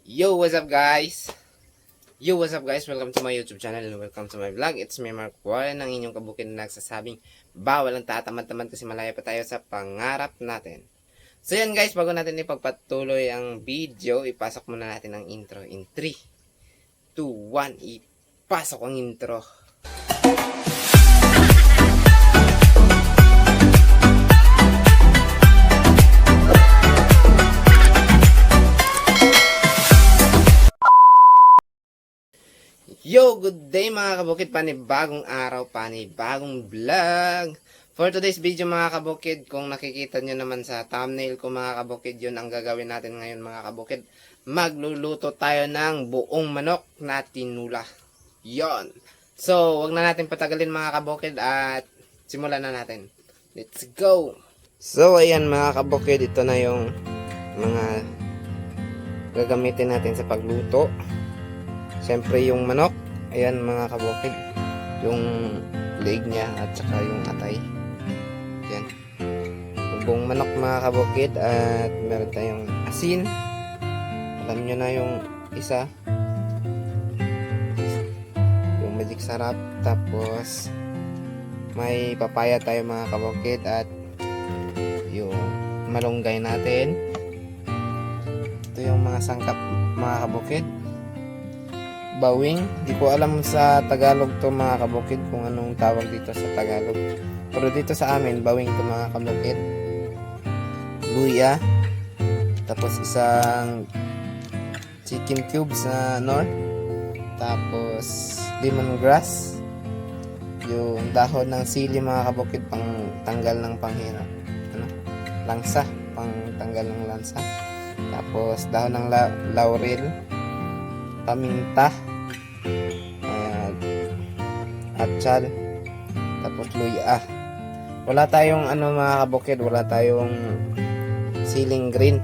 Yo, what's up guys? Welcome to my YouTube channel and welcome to my vlog. It's me, Mark Warren, ang inyong kabukid na nagsasabing bawal ang tatamad-tamad kasi malaya pa tayo sa pangarap natin. So yan guys, bago natin ipagpatuloy ang video, ipasok muna natin ang intro in 3, 2, 1, ipasok ang intro. Yo, good day mga kabukid, panibagong araw, panibagong vlog. For today's video mga kabukid, kung nakikita nyo naman sa thumbnail ko mga kabukid, yun ang gagawin natin ngayon mga kabukid. Magluluto tayo ng buong manok na tinula. Yon. So, wag na natin patagalin mga kabukid at simulan na natin. Let's go! So, ayan mga kabukid, ito na yung mga gagamitin natin sa pagluto. Siyempre yung manok, ayan mga kabukid, yung leg niya at saka yung atay. Yan. Yung buong manok mga kabukid at meron tayong asin. Alam nyo na yung isa. Yung magic sarap. Tapos may papaya tayo mga kabukid at yung malunggay natin. Ito yung mga sangkap mga kabukid. Bawing, di ko alam sa Tagalog to mga kabukid kung anong tawag dito sa Tagalog, pero dito sa amin bawing to mga kabukid. Luya, tapos isang chicken cubes na nor, tapos lemongrass, yung dahon ng sili mga kabukid pang tanggal ng panghirap, langsa, pang tanggal ng lansa, tapos dahon ng laurel, paminta, atsal, tapos luya. Wala tayong mga kabukid, wala tayong siling green,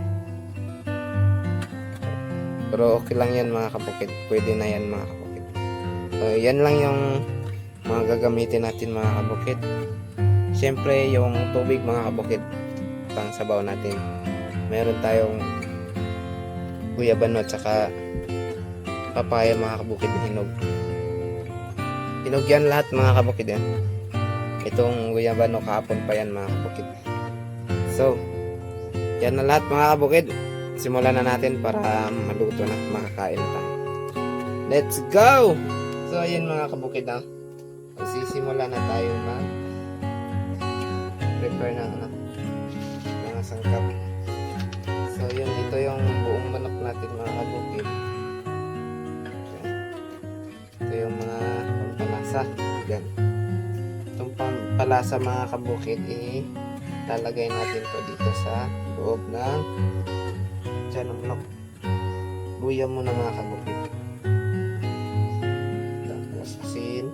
pero okay lang yan mga kabukid, pwede na yan mga kabukid. So yan lang yung mga gagamitin natin mga kabukid. Syempre yung tubig mga kabukid, pang sabaw natin, meron tayong guyabano at saka papaya mga kabukid na hinog. Hinog yan lahat mga kabukid yan. Itong guyabano kahapon pa yan mga kabukid. So, yan na lahat mga kabukid. Simulan na natin para maluto na, makakain na tayo. Let's go! So, ayun mga kabukid na. Sisimula na tayo prepare ng mga sangkap. So, yun, ito yung buong manok natin mga kabukid. Ito yung mga pampalasa. Yan. Itong pampalasa mga kabukid, lalagay natin to dito sa loob ng dyan ng manok. Luya muna mga kabukid. Tapos asin.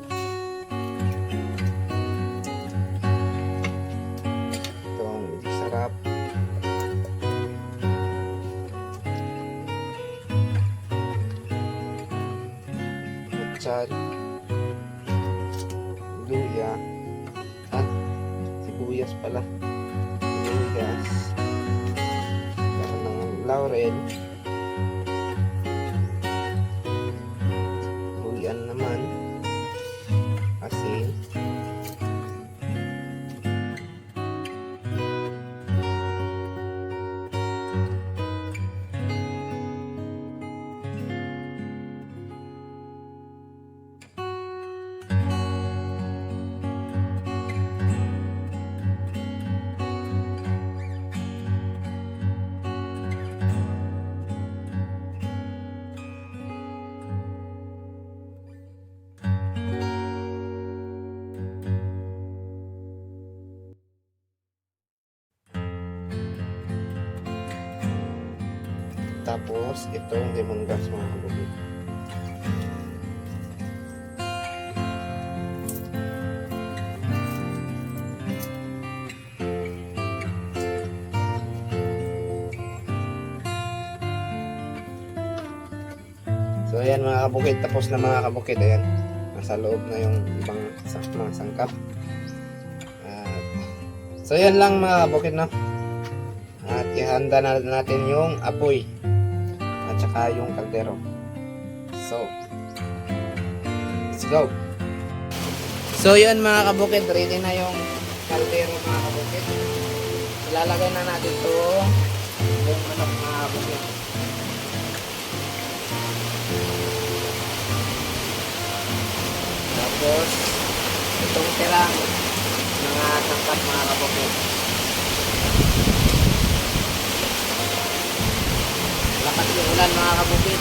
Itong sarap. Atsal, luya, at sibuyas pala, sibuyas, ng laurel, luyan naman, asin, tapos itong lemongrass mga kabukid. So ayan mga kabukid, tapos na mga kabukid. Ayan, nasa loob na yung ibang mga sangkap. So yan lang mga kabukid, no? At ihanda na natin yung apoy. At tsaka yung kaldero. So, let's go! So yun mga kabukid, ready na yung kaldero mga kabukid. Ilalagay na natin ito yung manok mga kabukid. Tapos itong tirang mga sangkap mga kabukid. Lakas yung ulan mga kabukid.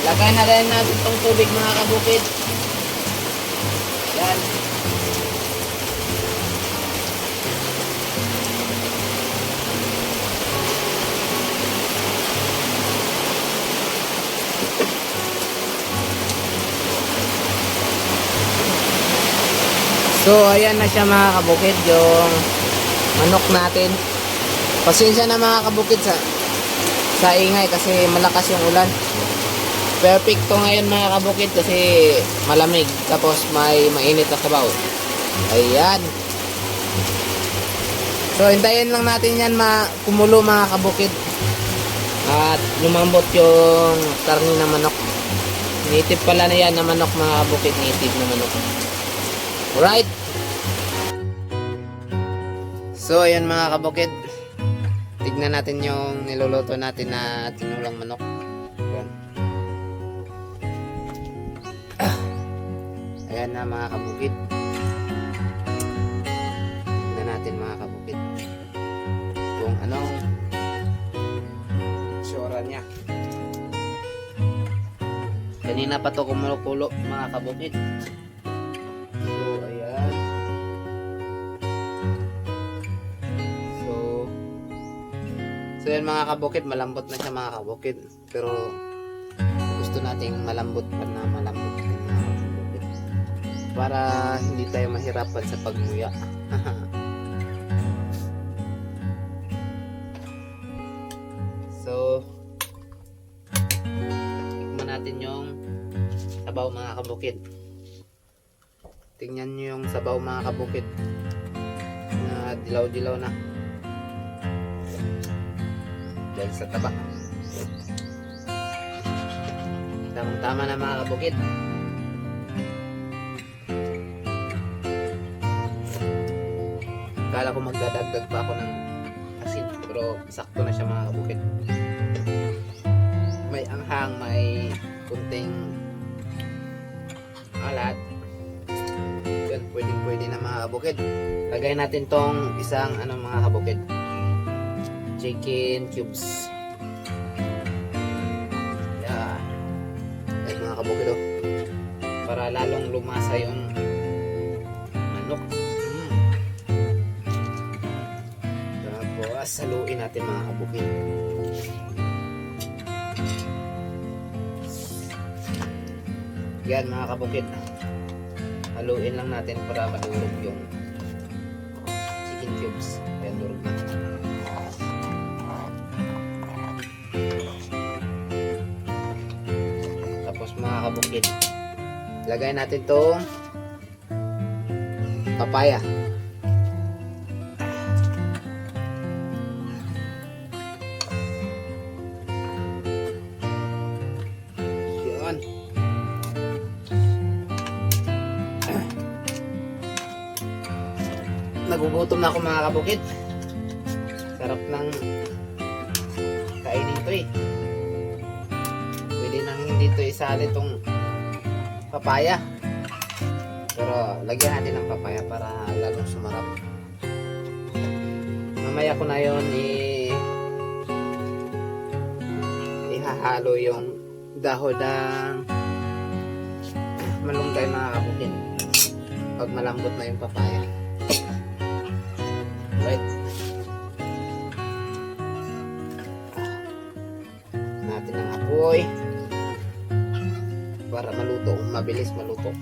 Lagay na rin natin itong tubig mga kabukid. Yan. So ayan na siya mga kabukid, yung manok natin. Pasensya na mga kabukid sa ingay kasi malakas yung ulan. Perfecto ngayon mga kabukid kasi malamig. Tapos may mainit na sabaw. Ayan. So hintayin lang natin yan kumulo mga kabukid. At lumambot yung karni na manok. Native pala na yan na manok mga kabukid. Native na manok. Alright. So ayan mga kabukid. Tignan natin yung niluluto natin na tinulang manok. Ayan na mga kabukid. Tignan natin mga kabukid kung anong sura niya. Kanina pa to kumulo-kulo mga kabukid. So ayan. So yan mga kabukid, malambot na siya mga kabukid. Pero gusto nating malambot pa na malambot din mga kabukid. Para hindi tayo mahirapan sa pagmuya. So tignan natin yung sabaw mga kabukid. Tingnan nyo yung sabaw mga kabukid na dilaw-dilaw na dahil sa taba. Tamang-tama na mga kabukid. Akala ko magdadagdag pa ako ng asin, pero sakto na siya mga kabukid. May anghang, may kunting alat. Yan, pwede na mga kabukid. Lagay natin tong isang mga kabukid, chicken cubes. Yan. Yan mga kabukid oh. Para lalong lumasa yung manok. Saluin natin mga kabukid. Yan mga kabukid. Haluin lang natin para madurog yung chicken cubes. Ayan, durog na. Tapos mga kabukid, lagay natin tong papaya. Nagugutom na ako mga kabukid. Sarap ng kainin to eh. Pwede nang hindi to isali tong papaya. Pero lagyan natin ng papaya para lalong sumarap. Mamaya ko na yun ihahalo yung dahon ng malunggay mga kabukid pag malambot na yung papaya. Right. para maluto, mabilis maluto.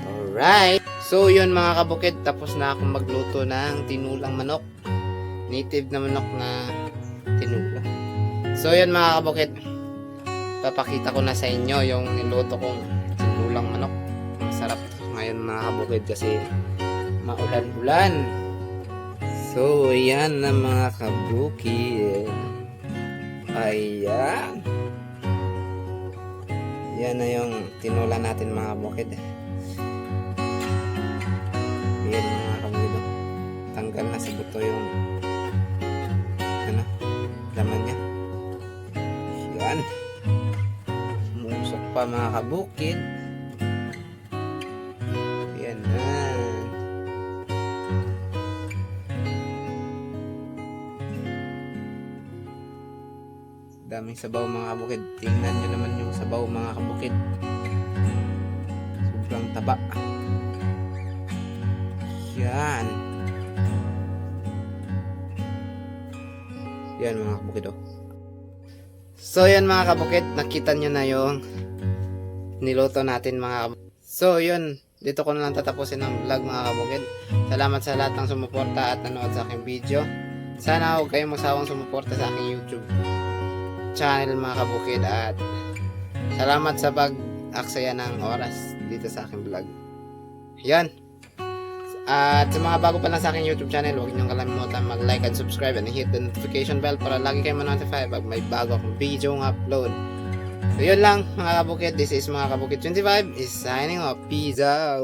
Alright. So yun mga kabukid, tapos na akong magluto ng tinulang manok. Native na manok na tinula. So yun mga kabukid, papakita ko na sa inyo yung niluto kong tinulang manok. Masarap ngayon mga kabukid kasi maulan-ulan. So yan na mga kabukid. Ayan. Yan na yung tinula natin mga kabukid. Ayan mga kabukid. Tanggal na sa buto yung laman niya. Yan. Musok pa mga kabukid. Yan na. Daming sabaw mga kabukid. Tingnan nyo naman yung sabaw mga kabukid. Sobrang taba. Yan. Yan mga kabukid oh. So yan mga kabukid, nakita nyo na yung niluto natin mga kabukid. So yun, dito ko na lang tatapusin ang vlog mga kabukid. Salamat sa lahat ng sumuporta at nanood sa aking video. Sana huwag kayong magsawang sumuporta sa aking YouTube channel mga kabukid, at salamat sa pag-aksaya ng oras dito sa aking vlog. Yan. At sa mga bago pa lang sa aking YouTube channel, huwag niyong kalimutan mag-like and subscribe and hit the notification bell para lagi kayong ma-notify pag may bago akong video ng upload. So yun lang mga kabukid, this is mga kabukid 25 is signing off. Peace out.